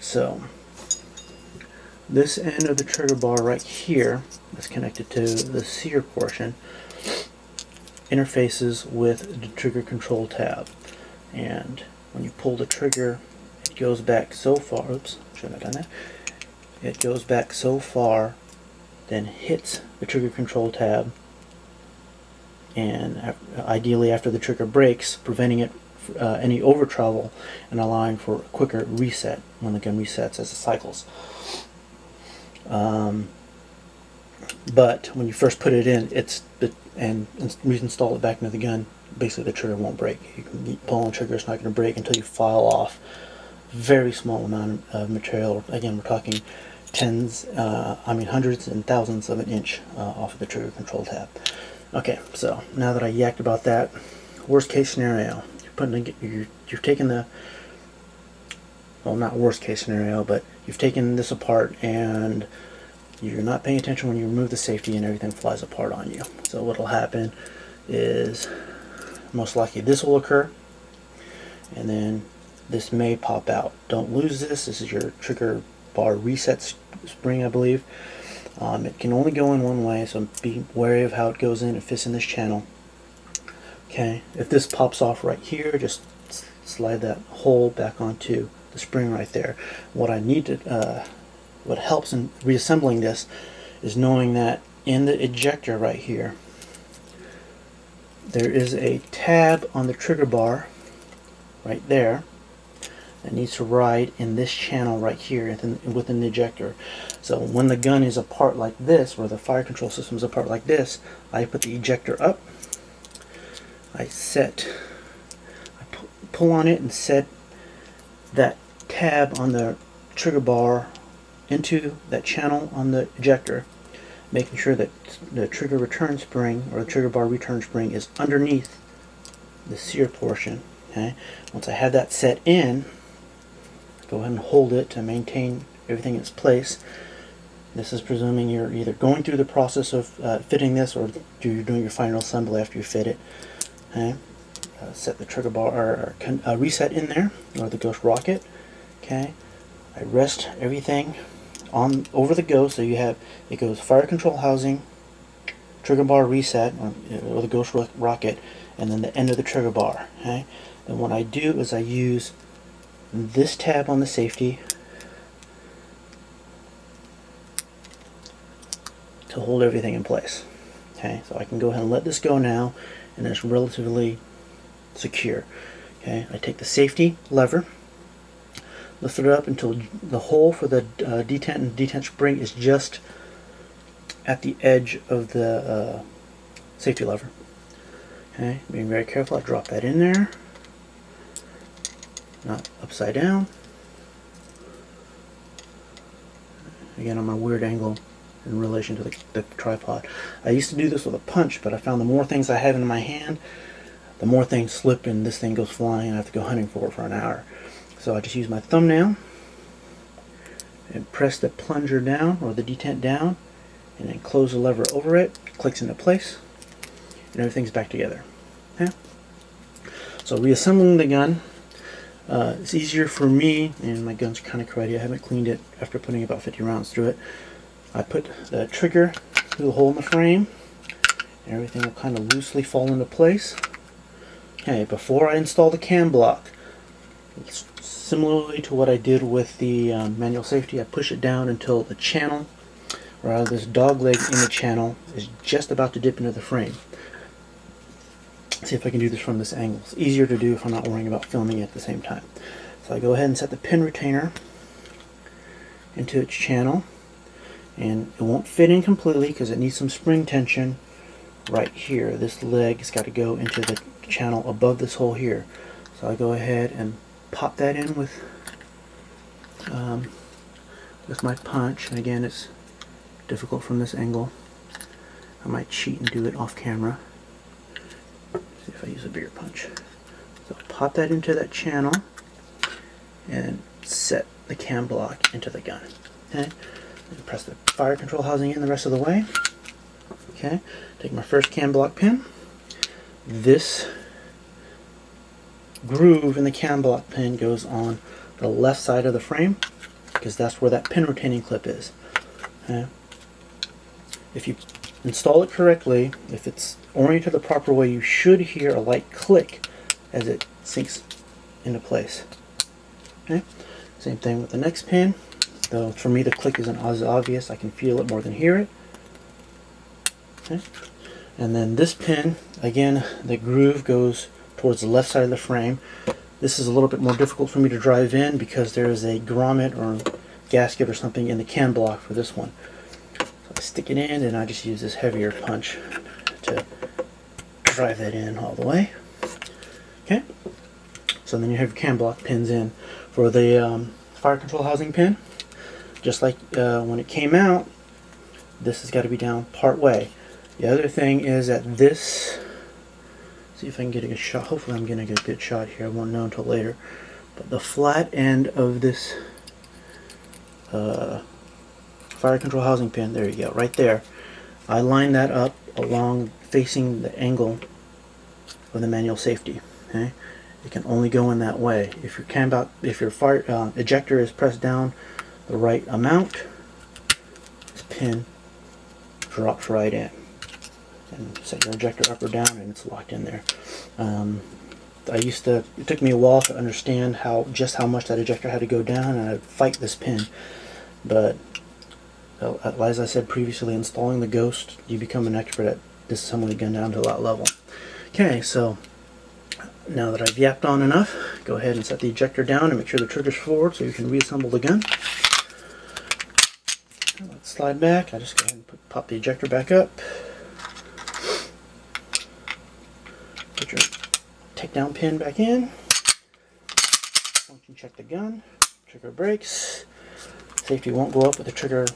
So this end of the trigger bar right here that's connected to the sear portion interfaces with the trigger control tab, and when you pull the trigger it goes back so far, oops, shouldn't have done that, it goes back so far, then hits the trigger control tab, and ideally after the trigger breaks, preventing it any over travel and allowing for a quicker reset when the gun resets as it cycles. But when you first put it in, and reinstall it back into the gun, basically the trigger won't break. You can keep pulling the trigger, it's not going to break until you file off very small amount of material. Again, we're talking hundreds and thousands of an inch off of the trigger control tab. Okay, so now that I yacked about that, worst case scenario, you've taken the, well, not worst case scenario, but you've taken this apart and you're not paying attention when you remove the safety and everything flies apart on you. So what will happen is most likely this will occur, and then this may pop out. Don't lose this. This is your trigger bar reset spring, I believe. It can only go in one way, so be wary of how it goes in. It fits in this channel. Okay, if this pops off right here, just slide that hole back onto the spring right there. What I need to what helps in reassembling this is knowing that in the ejector right here there is a tab on the trigger bar right there that needs to ride in this channel right here within the ejector. So when the gun is apart like this, or the fire control system is apart like this, I put the ejector up, I pull on it and set that tab on the trigger bar into that channel on the ejector, making sure that the trigger return spring, or the trigger bar return spring, is underneath the sear portion. Okay, once I have that set in, go ahead and hold it to maintain everything in its place. This is presuming you're either going through the process of fitting this, or you're doing your final assembly after you fit it. Okay, set the trigger bar or reset in there, or the Ghost rocket. Okay, I rest everything on over the Ghost, so you have, it goes fire control housing, trigger bar reset, or the Ghost rocket, and then the end of the trigger bar. Okay, and what I do is I use this tab on the safety to hold everything in place. Okay, so I can go ahead and let this go now, and it's relatively secure. Okay, I take the safety lever, lift it up until the hole for the detent and detent spring is just at the edge of the safety lever. Okay, being very careful, I drop that in there, not upside down. Again, on my weird angle in relation to the tripod. I used to do this with a punch, but I found the more things I have in my hand, the more things slip and this thing goes flying and I have to go hunting for it for an hour. So I just use my thumbnail and press the plunger down, or the detent down, and then close the lever over it. It clicks into place and everything's back together. Okay? So reassembling the gun, it's easier for me, and my gun's kind of cruddy. I haven't cleaned it after putting about 50 rounds through it. I put the trigger through the hole in the frame, and everything will kind of loosely fall into place. Okay, before I install the cam block, similarly to what I did with the manual safety, I push it down until the channel, or rather this dog leg in the channel, is just about to dip into the frame. See if I can do this from this angle. It's easier to do if I'm not worrying about filming it at the same time. So I go ahead and set the pin retainer into its channel, and it won't fit in completely because it needs some spring tension right here. This leg has got to go into the channel above this hole here. So I go ahead and pop that in with my punch, and again it's difficult from this angle. I might cheat and do it off camera. See if I use a bigger punch. So pop that into that channel and set the cam block into the gun. Okay, and press the fire control housing in the rest of the way. Okay, take my first cam block pin. This groove in the cam block pin goes on the left side of the frame. because that's where that pin retaining clip is. Okay? If you install it correctly, if it's oriented the proper way, you should hear a light click as it sinks into place. Okay? Same thing with the next pin, though for me the click isn't as obvious. I can feel it more than hear it. Okay? And then this pin, again, the groove goes towards the left side of the frame. This is a little bit more difficult for me to drive in because there is a grommet or gasket or something in the cam block for this one. So I stick it in and I just use this heavier punch to drive that in all the way. Okay, so then you have your cam block pins in. For the fire control housing pin, just like when it came out, this has got to be down part way. The other thing is that this, see if I can get a good shot, hopefully I'm getting a good shot here, I won't know until later, but the flat end of this fire control housing pin, there you go, right there, I line that up along facing the angle of the manual safety. Okay, it can only go in that way. If your fire ejector is pressed down the right amount, this pin drops right in. And set your ejector up or down and it's locked in there. It took me a while to understand just how much that ejector had to go down, and I'd fight this pin. But as I said previously, installing the Ghost, you become an expert at disassembling a gun down to that level. Okay, so now that I've yapped on enough, go ahead and set the ejector down and make sure the trigger's forward so you can reassemble the gun. Let's slide back. I just go ahead and pop the ejector back up. Put your takedown pin back in. Function check the gun. Trigger breaks. Safety won't go up with the trigger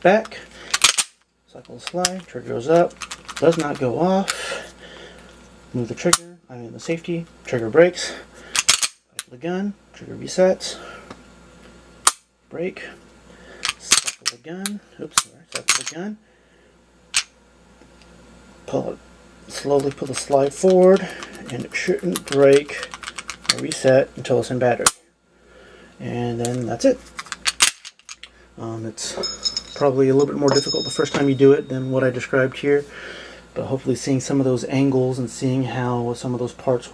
back. Cycle the slide. Trigger goes up. Does not go off. Move the trigger. The safety. Trigger breaks. Cycle the gun. Trigger resets. Break. Cycle the gun. Oops, sorry. Cycle the gun. Pull it. Slowly pull the slide forward, and it shouldn't break or reset until it's in battery. And then that's it. It's probably a little bit more difficult the first time you do it than what I described here, but hopefully seeing some of those angles and seeing how some of those parts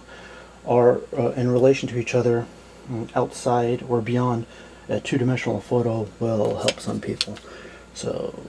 are in relation to each other outside or beyond a two-dimensional photo will help some people. So